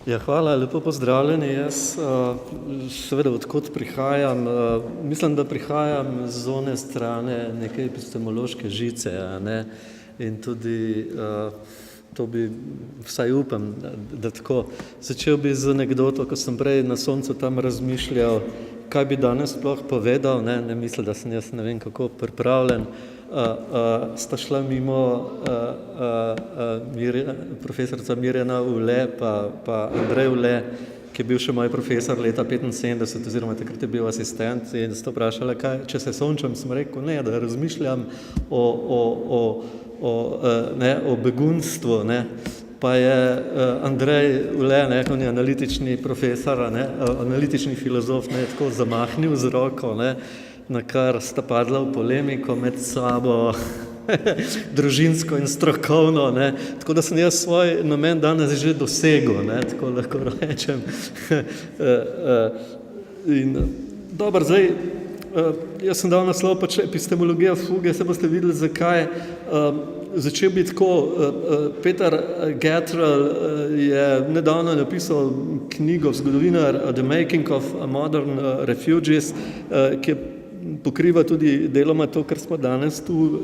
Ja, hvala, lepo pozdravljeni. Jaz seveda odkot prihajam, mislim, da prihajam z one strane neke epistemološke žice, a ne, in tudi to bi, vsaj upam, da tako. Začel bi z anekdoto, ko sem prej na soncu tam razmišljal, kaj bi danes sploh povedal, ne mislim, da sem jaz ne vem kako pripravljen. Sta šla mimo profesorica Mirjana Ule pa Andrej Ule, ki je bil še moj profesor leta 75, oziroma takrat je bil asistent, in sta vprašala, če se sončam. Sem rekel, ne, da razmišljam o begunstvu, ne. Pa je Andrej Ule, on je analitični profesor, analitični filozof, tako zamahnil z roko, na kar sta padla v polemiko med sabo, družinsko in strokovno, tako da sem jaz svoj namen danes že dosegel, tako lahko rečem. In dobro, zdaj, jaz sem dal naslov pač epistemologija fuge, se boste videli, zakaj. Začel bi tako, Peter Gatrell je nedavno napisal knjigo Zgodovinar The Making of Modern Refugees, ki pokriva tudi deloma to, kar smo danes tu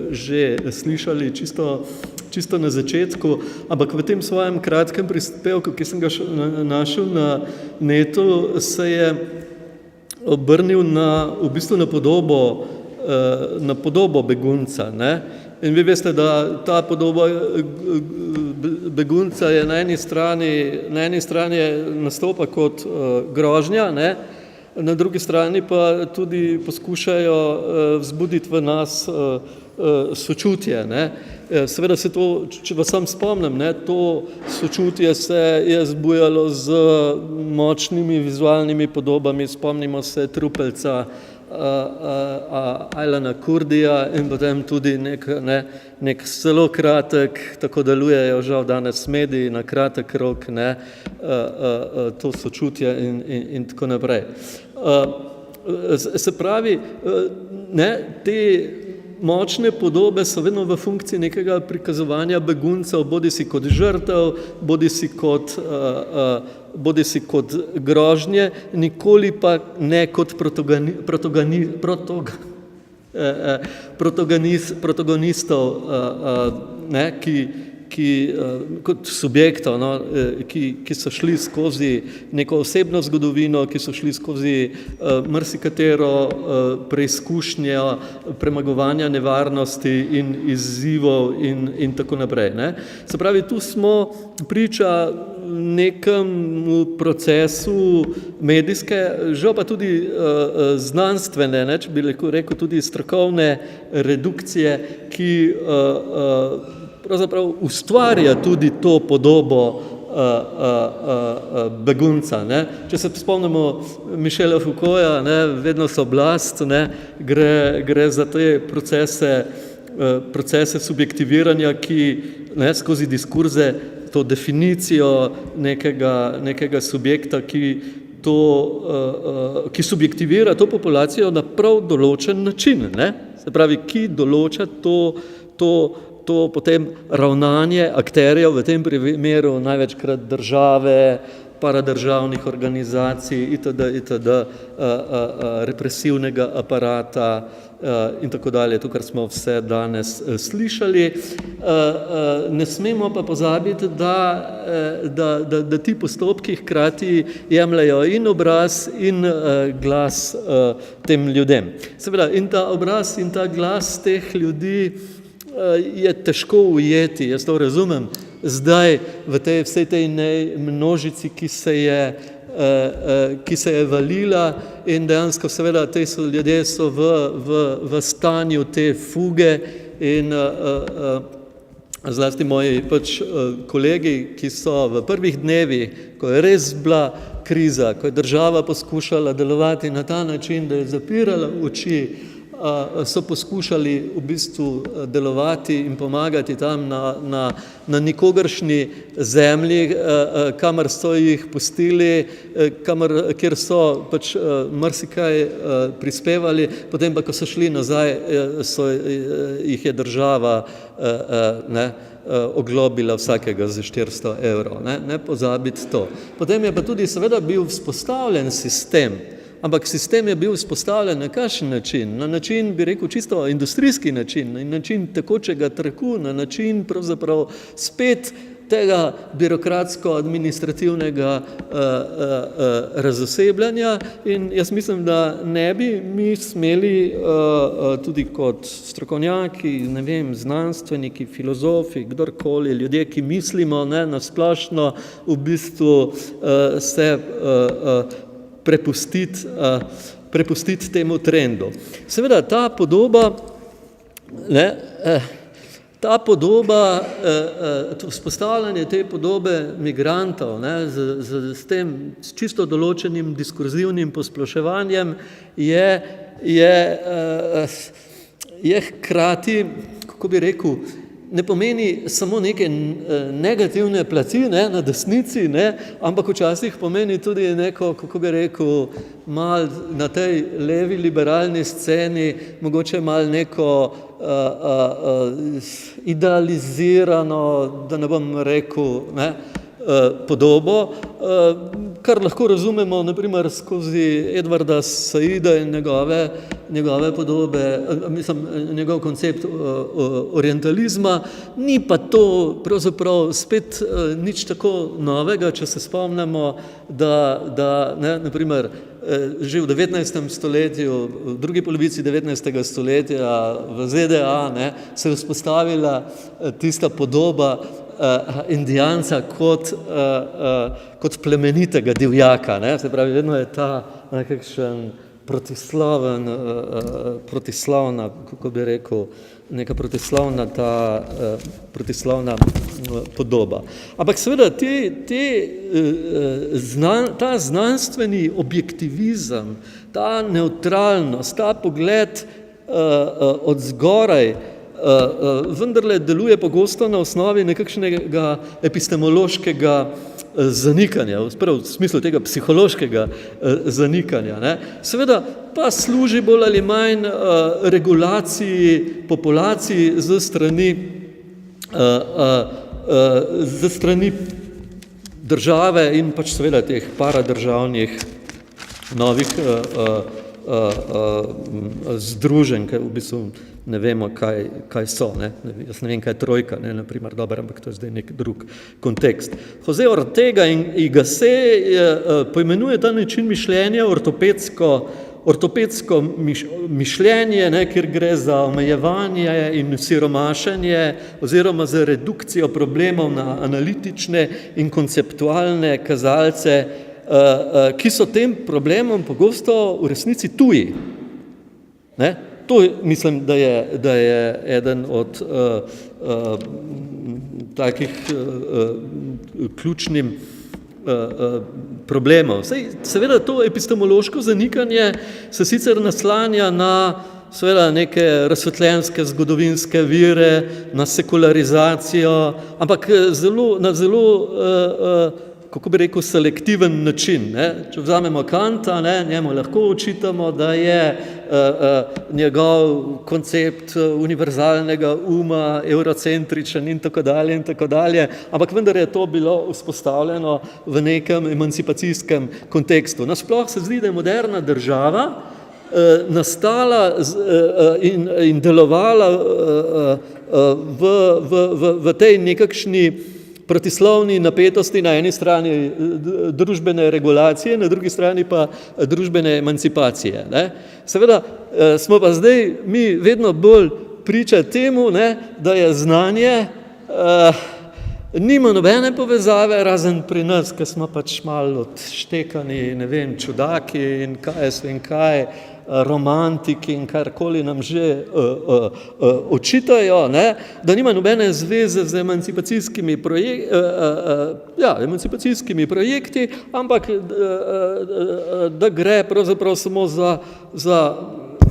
že slišali čisto na začetku, ampak v tem svojem kratkem prispevku, ki sem ga našel na netu, se je obrnil v bistvu na podobo begunca, ne. In vi veste, da ta podoba begunca je na eni strani nastopa kot grožnja, ne, na drugi strani pa tudi poskušajo vzbuditi v nas sočutje, ne. Seveda se to, če vas sam spomnim, to sočutje se je zbujalo z močnimi vizualnimi podobami, spomnimo se Trupelca, Aylana Kurdija in potem tudi nek zelo kratek, tako delujejo žal danes mediji, na kratek rok, to sočutje in tako naprej. Se pravi, te močne podobe so vedno v funkciji nekega prikazovanja beguncev, bodisi kot žrtev, bodisi kot grožnje, nikoli pa ne kot protagonistov, kot subjektov, ki so šli skozi neko osebno zgodovino, ki so šli skozi marsikatero preizkušnjo premagovanja nevarnosti in izzivov in tako naprej, ne. Se pravi, tu smo priča nekemu procesu medijske, žal pa tudi znanstvene, če bi rekel tudi strokovne redukcije, ki pravzaprav ustvarja tudi to podobo begunca, ne. Če se spomnimo Michela Foucaulta, vedno so oblast, gre za te procese subjektiviranja, ki skozi diskurze to definicijo nekega subjekta, ki subjektivira to populacijo na prav določen način, se pravi, ki določa to potem ravnanje akterjev, v tem primeru največkrat države, paradržavnih organizacij, itd., represivnega aparata in tako dalje, to, kar smo vse danes slišali. Ne smemo pa pozabiti, da ti postopki hkrati jemljajo in obraz in glas tem ljudem. Seveda, in ta obraz in ta glas teh ljudi je težko ujeti, jaz to razumem, zdaj v vsej tej množici, ki se je valila, in dejansko seveda te ljudje so v stanju te fuge in zlasti moji kolegi, ki so v prvih dnevih, ko je res bila kriza, ko je država poskušala delovati na ta način, da je zapirala oči so poskušali v bistvu delovati in pomagati tam na nikogaršnji zemlji, kamor so jih pustili, kjer so pač marsikaj prispevali, potem pa, ko so šli nazaj, jih je država oglobila vsakega za 400 evrov. Ne pozabiti to. Potem je pa tudi seveda bil vzpostavljen sistem, ampak sistem je bil vzpostavljen na kakšen način? Na način, bi rekel, čisto industrijski način, na način tekočega trgu, na način pravzaprav spet tega birokratsko-administrativnega razosebljanja in jaz mislim, da ne bi mi smeli tudi kot strokovnjaki, ne vem, znanstveniki, filozofi, kdorkoli, ljudje, ki mislimo na splošno, v bistvu se prepustiti temu trendu. Seveda ta podoba, vzpostavljanje te podobe migrantov s tem čisto določenim diskurzivnim posploševanjem je hkrati, kako bi rekel, ne pomeni samo neke negativne plati na desnici, ampak včasih pomeni tudi neko, kako bi rekel, malo na tej levi liberalni sceni, mogoče malo neko idealizirano, da ne bom rekel, podobo, kar lahko razumemo naprimer skozi Edvarda Saida in njegove podobe, mislim, njegov koncept orientalizma, ni pa to pravzaprav spet nič tako novega, če se spomnimo, da naprimer že v 19. stoletju, v drugi polovici 19. stoletja v ZDA se je vzpostavila tista podoba indijanca kot plemenitega divjaka. Se pravi, vedno je ta nekakšen protislavna, kako bi rekel, neka protislavna podoba. Ampak seveda ta znanstveni objektivizem, ta neutralnost, ta pogled od zgoraj, vendarle deluje pogosto na osnovi nekakšnega epistemološkega zanikanja, v smislu tega psihološkega zanikanja. Seveda pa služi bolj ali manj regulaciji populacij z strani države in pač seveda teh paradržavnih novih združenj, ki v bistvu ne vemo, kaj so. Jaz ne vem, kaj je trojka, naprimer, dobro, ampak to je zdaj nek drug kontekst. Jose Ortega y Gasset poimenuje ta način mišljenja ortopedsko mišljenje, kjer gre za omejevanje in siromašenje oziroma za redukcijo problemov na analitične in konceptualne kazalce, ki so tem problemom pogosto v resnici tuji. To mislim, da je eden od takih ključnih problemov. Seveda to epistemološko zanikanje se sicer naslanja na seveda neke razsvetljenske zgodovinske vire, na sekularizacijo, ampak na zelo kako bi rekel, selektiven način. Če vzamemo Kanta, njemu lahko očitamo, da je njegov koncept univerzalnega uma, eurocentričen in tako dalje, ampak vendar je to bilo vzpostavljeno v nekem emancipacijskem kontekstu. Nasploh se zdi, da je moderna država nastala in delovala v tej nekakšni protislovni napetosti, na eni strani družbene regulacije, na drugi strani pa družbene emancipacije. Seveda smo pa zdaj mi vedno bolj priča temu, da je znanje nima nobene povezave, razen pri nas, ki smo pač malo odštekani, ne vem, čudaki in kaj, romantiki in karkoli nam že očitajo, da nima nobene zveze z emancipacijskimi projekti, ampak da gre pravzaprav samo za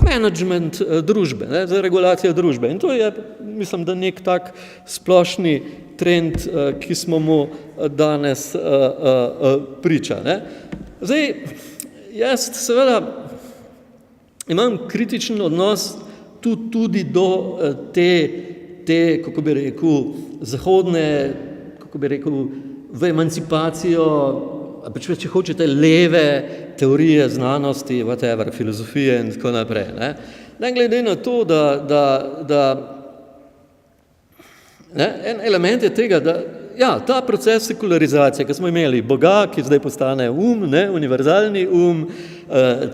management družbe, ne, za regulacijo družbe. In to je, mislim, da nek tak splošni trend, ki smo mu danes priča. Ne. Zdaj, jaz seveda imam kritičen odnos tudi do te, kako bi rekel, zahodne, kako bi rekel, v emancipacijo, če hočete, leve teorije znanosti, whatever, filozofije in tako naprej. Ne glede na to, da en element je tega, da ja, ta proces sekularizacije, ki smo imeli Boga, ki zdaj postane ne, univerzalni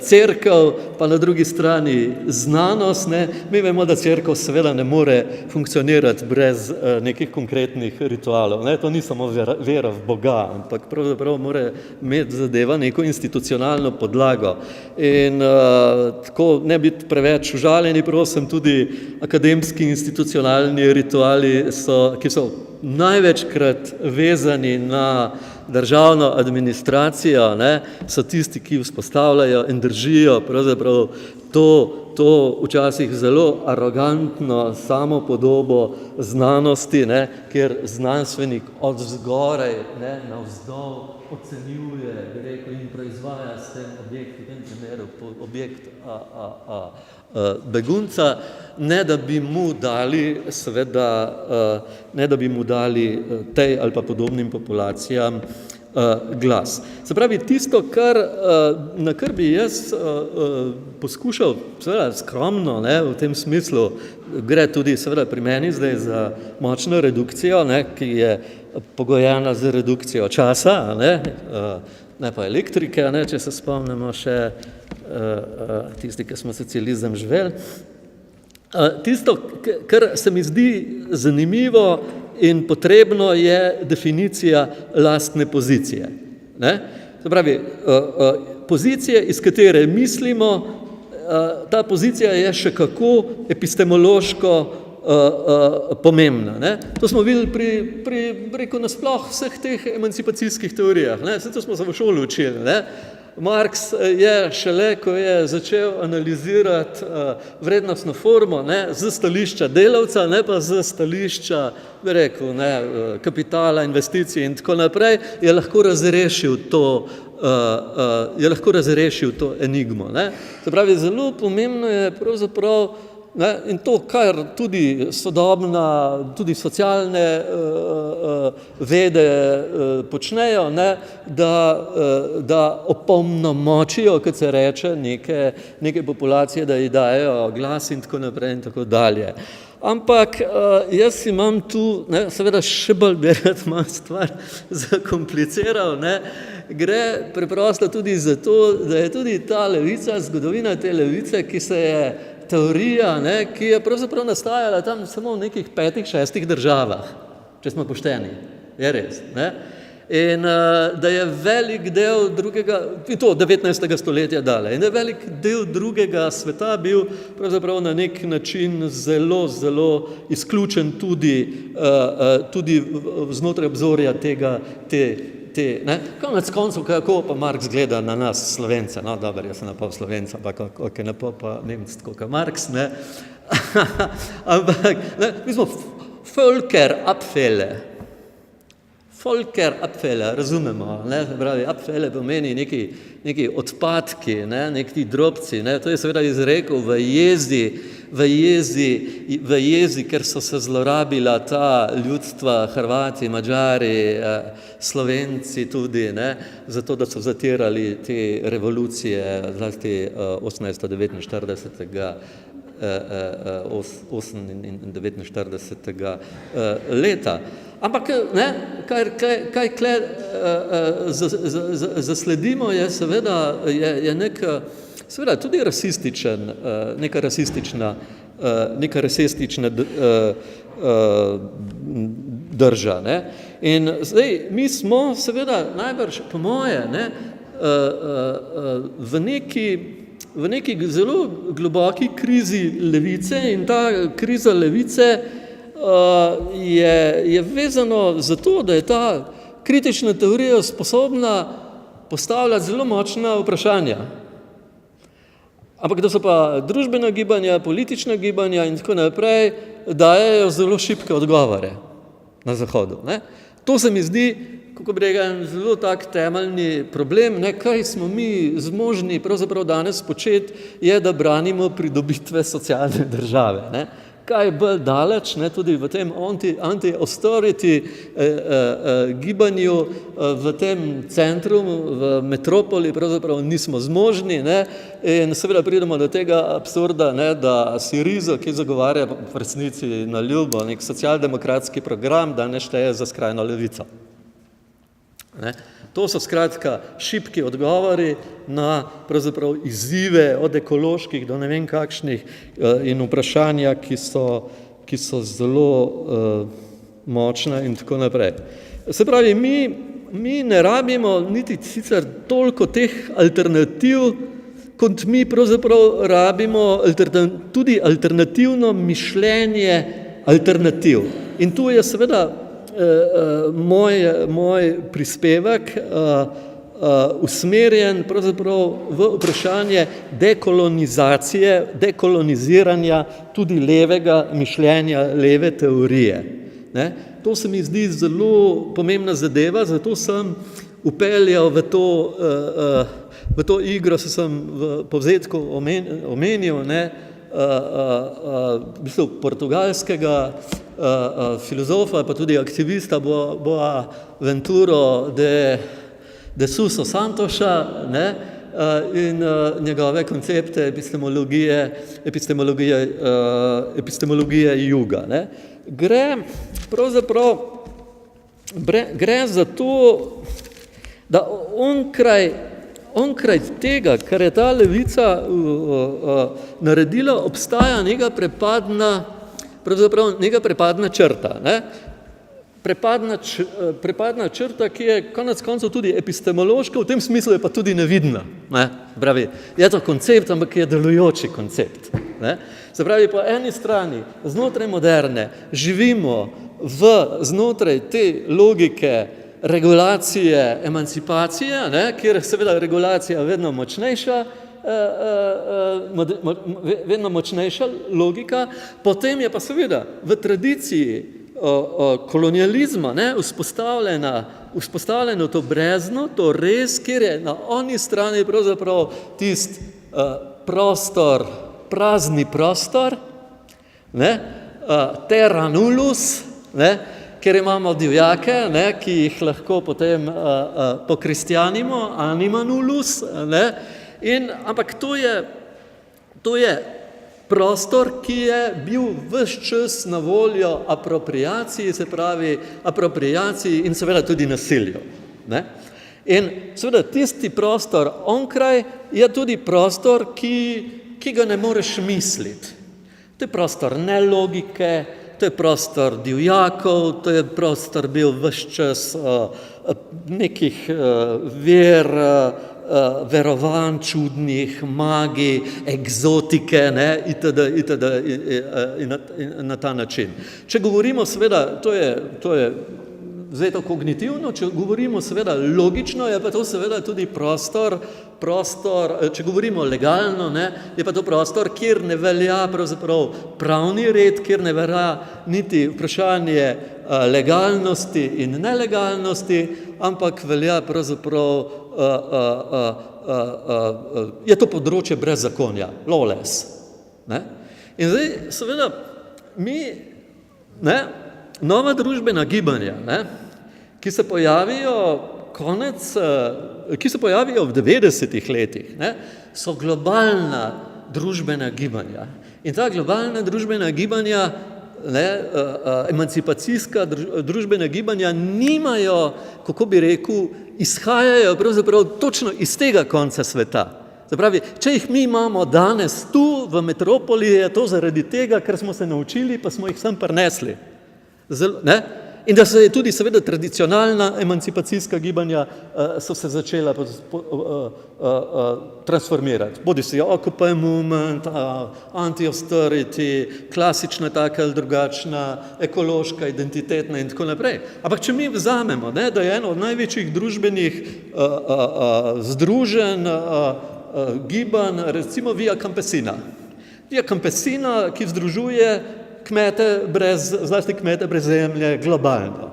cerkev, pa na drugi strani znanost, ne. Mi vemo, da cerkev seveda ne more funkcionirati brez nekih konkretnih ritualov. Ne. To ni samo vera v Boga, ampak pravzaprav mora imeti zadeva neko institucionalno podlago. In tako ne biti preveč užaljeni, prosim, tudi akademski institucionalni rituali, ki so največkrat vezani na državno administracijo, ne, so tisti, ki vzpostavljajo in držijo pravzaprav to včasih zelo arogantno samopodobo znanosti, ne, kjer znanstvenik od zgoraj, ne, navzdol ocenjuje, bi rekel, in proizvaja s tem objekt, v tem primeru objekt begunca, ne da bi mu dali seveda, ne da bi mu dali tej ali pa podobnim populacijam glas. Se pravi, tisto, na kar bi jaz poskušal seveda skromno, ne, v tem smislu, gre tudi seveda pri meni zdaj za močno redukcijo, ne, ki je pogojena z redukcijo časa, ne pa elektrike, ne, če se spomnimo še tisti, ki smo socializem živeli. Tisto, kar se mi zdi zanimivo in potrebno, je definicija lastne pozicije. Ne? Se pravi, pozicije, iz katere mislimo, ta pozicija je še kako epistemološko pomembna. Ne? To smo videli pri nasploh vseh teh emancipacijskih teorijah. Ne? Vse to smo se v šoli učili. Ne? Marx je šele, ko je začel analizirati vrednostno formo, ne, z stališča delavca, ne pa z stališča, bi rekel, ne, kapitala, investicij in tako naprej, je lahko razrešil to enigmo. Ne. Se pravi, zelo pomembno je pravzaprav, ne, in to, kar tudi tudi socialne vede počnejo, ne, da opolnomočijo, kot se reče, neke populacije, da ji dajo glas in tako naprej in tako dalje. Ampak jaz imam tu, ne, seveda še bolj bi rad malo stvar zakompliciral, ne, gre preprosto tudi za to, da je tudi ta levica, zgodovina te levice, ki se je teorija, ne, ki je pravzaprav nastajala tam samo v nekih 5-6 državah, če smo pošteni, je res. Ne? In da je velik del drugega, in to 19. stoletja dalje, in da je velik del drugega sveta bil pravzaprav na nek način zelo, zelo izključen tudi znotraj obzorja ne. Konec koncev, kako pa Marx gleda na nas, Slovence, no, dober, jaz sem napol Slovenc, ampak ok, napol pa Nemec, tako kot Marx, ne. Ampak, ne, mi smo Völker Abfälle, razumemo, ne, pravi, Abfälle pomeni neki odpadki, ne, neki drobci, ne, to je seveda izrekel v jezi, ker so se zlorabila ta ljudstva, Hrvati, Mađari, Slovenci tudi, ne, zato da so zatirali te revolucije, zlasti 1849. 48. leta. Ampak, ne, kaj kle zasledimo, je seveda, je seveda tudi neka rasistična drža. Ne. In zdaj, mi smo seveda najbrž, po moje, ne, v neki zelo globoki krizi levice, in ta kriza levice je vezano za to, da je ta kritična teorija sposobna postavljati zelo močna vprašanja. Ampak da so pa družbena gibanja, politična gibanja in tako naprej, dajejo zelo šibke odgovore na Zahodu. Ne? To se mi zdi, kako bi rekel, zelo tak temeljni problem, ne? Kaj smo mi zmožni pravzaprav danes početi, je, da branimo pridobitve socialne države. Ne? Kaj je bolj daleč, ne, tudi v tem anti-austerity gibanju, v tem centru, v metropoli pravzaprav nismo zmožni, ne, in seveda pridemo do tega absurda, ne, da Syriza, ki zagovarja v resnici na ljubo nek socialdemokratski program, da ne šteje za skrajno levico. Ne. To so skratka šibki odgovori na pravzaprav izzive od ekoloških do ne vem kakšnih in vprašanja, ki so zelo močna in tako naprej. Se pravi, mi ne rabimo niti sicer toliko teh alternativ, kot mi pravzaprav rabimo tudi alternativno mišljenje alternativ. In tu je seveda moj prispevek usmerjen pravzaprav v vprašanje dekoloniziranja tudi levega mišljenja, leve teorije. Ne? To se mi zdi zelo pomembna zadeva, zato sem upeljal v to igro, se sem v povzetku omenil, ne? V bistvu portugalskega filozofa, pa tudi aktivista Boaventuro de Sousa Santosa, ne, in njegove koncepte epistemologije juga. Ne. Gre za to, da onkraj tega, kar je ta levica naredila, obstaja neka prepadna črta. Ne? Prepadna črta, ki je konec koncev tudi epistemološka, v tem smislu je pa tudi nevidna. Ne? Pravi, je to koncept, ampak je delujoči koncept. Ne? Se pravi, po eni strani znotraj moderne živimo znotraj te logike regulacije, emancipacije, ne? Kjer seveda regulacija vedno močnejša logika, potem je pa seveda v tradiciji kolonializma, ne, vzpostavljeno to brezno, to res, kjer je na oni strani pravzaprav tisti prostor, prazni prostor, ne, terra nullus, ne, kjer imamo divjake, ne, ki jih lahko potem pokristjanimo, anima nullus, ne, ampak to je prostor, ki je bil ves čas na voljo apropriaciji, se pravi apropriaciji in seveda tudi nasilju. Ne? In seveda tisti prostor onkraj je tudi prostor, ki ga ne moreš misliti. To je prostor nelogike, to je prostor divjakov, to je prostor bil ves čas nekih verovanj čudnih, magij, egzotike, ne, itd. In na ta način. Če govorimo seveda, to je zdaj to kognitivno, če govorimo seveda logično, je pa to seveda tudi prostor, če govorimo legalno, ne, je pa to prostor, kjer ne velja pravzaprav pravni red, kjer ne velja niti vprašanje legalnosti in nelegalnosti, ampak velja pravzaprav je to področje brez zakonja, lawless. Ne? In zdaj seveda nova družbena gibanja, ne, ki se pojavijo v 90-ih letih, ne, so globalna družbena gibanja. In ta globalna družbena gibanja, emancipacijska družbena gibanja nimajo, kako bi rekel, izhajajo pravzaprav točno iz tega konca sveta. Se pravi, če jih mi imamo danes tu v metropoli, je to zaradi tega, ker smo se naučili, pa smo jih sem prinesli. Ne? In da se je tudi seveda tradicionalna emancipacijska gibanja so se začela transformirati. Bodi si Occupy movement, anti-austerity, klasična taka ali drugačna, ekološka, identitetna in tako naprej. Ampak če mi vzamemo, ne, da je eno od največjih družbenih združenj gibanj, recimo Via Campesina. Via Campesina, ki združuje zlasti kmete brez zemlje globalno.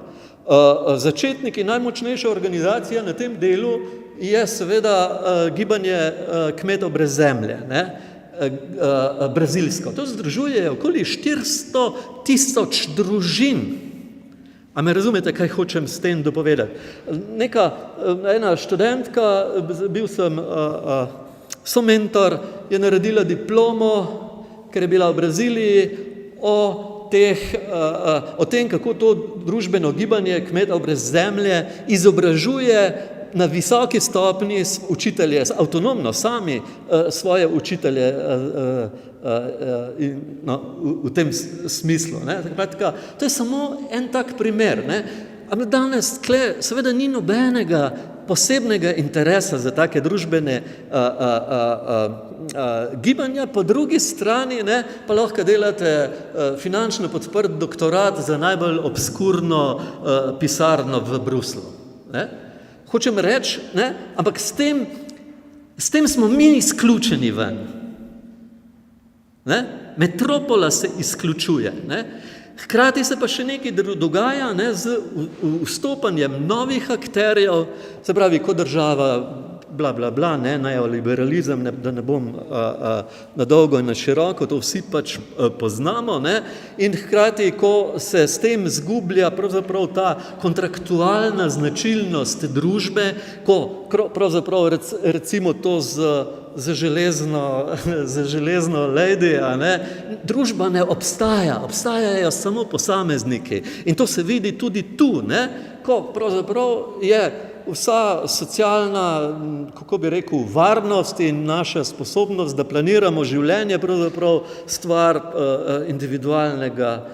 Začetnik in najmočnejša organizacija na tem delu je seveda gibanje kmetov brez zemlje, ne? Brazilsko. To združuje okoli 400.000 družin. A me razumete, kaj hočem s tem dopovedati? Ena študentka, bil sem somentor, je naredila diplomo, ker je bila v Braziliji, o tem, kako to družbeno gibanje kmetov brez zemlje izobražuje na visoki stopnji učitelje, avtonomno sami svoje učitelje v tem smislu. Ne? To je samo en tak primer. Ne? Ampak danes tle seveda ni nobenega posebnega interesa za take družbene gibanja, po drugi strani ne, pa lahko delate finančno podprt doktorat za najbolj obskurno pisarno v Bruslu. Ne? Hočem reči, ne, ampak s tem smo mi izključeni ven. Ne? Metropola se izključuje. Ne? Hkrati se pa še nekaj dogaja, ne, z vstopanjem novih akterjev, se pravi, kot država, bla, bla, bla, ne, neoliberalizem, da ne bom na dolgo in na široko, to vsi pač poznamo, ne, in hkrati, ko se s tem zgublja pravzaprav ta kontraktualna značilnost družbe, ko pravzaprav recimo to za železno lady, a ne, družba ne obstaja, obstajajo samo posamezniki. In to se vidi tudi tu, ne, ko pravzaprav je vsa socialna, kako bi rekel, varnost in naša sposobnost, da planiramo življenje, pravzaprav stvar individualnega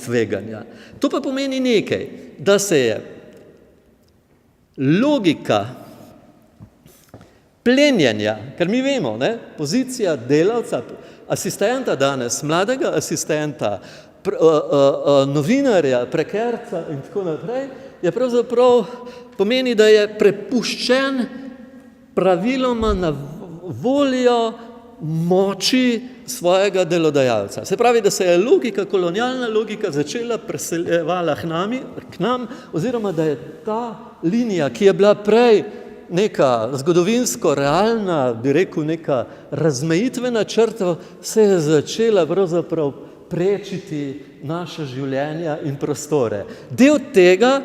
tveganja. To pa pomeni nekaj, da se je logika plenjenja, ker mi vemo, ne, pozicija delavca, asistenta danes, mladega asistenta, novinarja, prekerca in tako naprej, je pravzaprav pomeni, da je prepuščen praviloma na voljo moči svojega delodajalca. Se pravi, da se je logika, kolonialna logika začela preseljevala k nam, oziroma da je ta linija, ki je bila prej neka zgodovinsko realna, bi rekel, neka razmejitvena črta, se je začela pravzaprav prečiti naša življenja in prostore. Del tega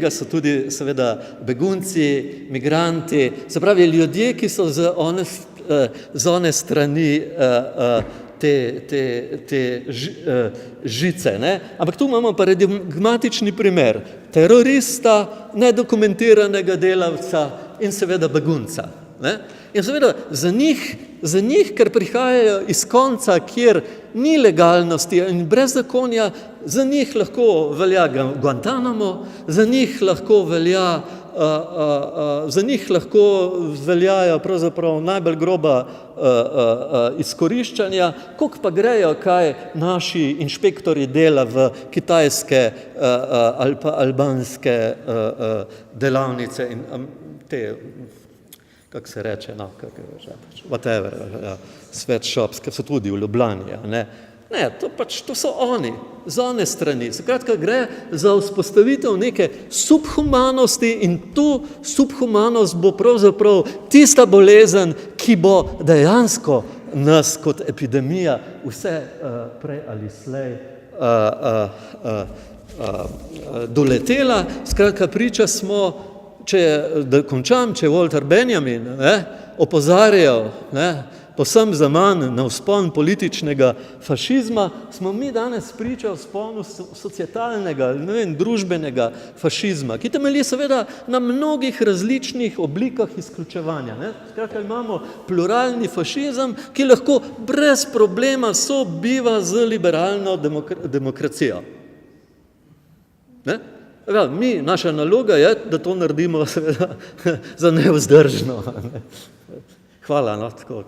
so tudi seveda begunci, migranti, se pravi ljudje, ki so z one strani te žice. Ne? Ampak tu imamo paradigmatični primer terorista, nedokumentiranega delavca in seveda begunca. Ne? In seveda za njih, ker prihajajo iz konca, kjer ni legalnosti in brezzakonja, za njih lahko velja Guantanamo, za njih veljajo pravzaprav najbolj groba izkoriščanja, koliko pa grejo kaj naši inšpektori dela v kitajske ali pa albanske delavnice in te, kako se reče, whatever, sweatshops, ki so tudi v Ljubljani. Ne, to so oni, z one strani. Skratka, gre za vzpostavitev neke subhumanosti in tu subhumanost bo pravzaprav tista bolezen, ki bo dejansko nas kot epidemija vse prej ali slej doletela. Skratka, priča smo, da končam, če Walter Benjamin opozarjal povsem zaman na vzpon političnega fašizma, smo mi danes priča vzponu societalnega, družbenega fašizma, ki temelji seveda na mnogih različnih oblikah izključevanja. Skratka, imamo pluralni fašizem, ki lahko brez problema sobiva z liberalno demokracijo. Naša naloga je, da to naredimo seveda za nevzdržno. Hvala, tako.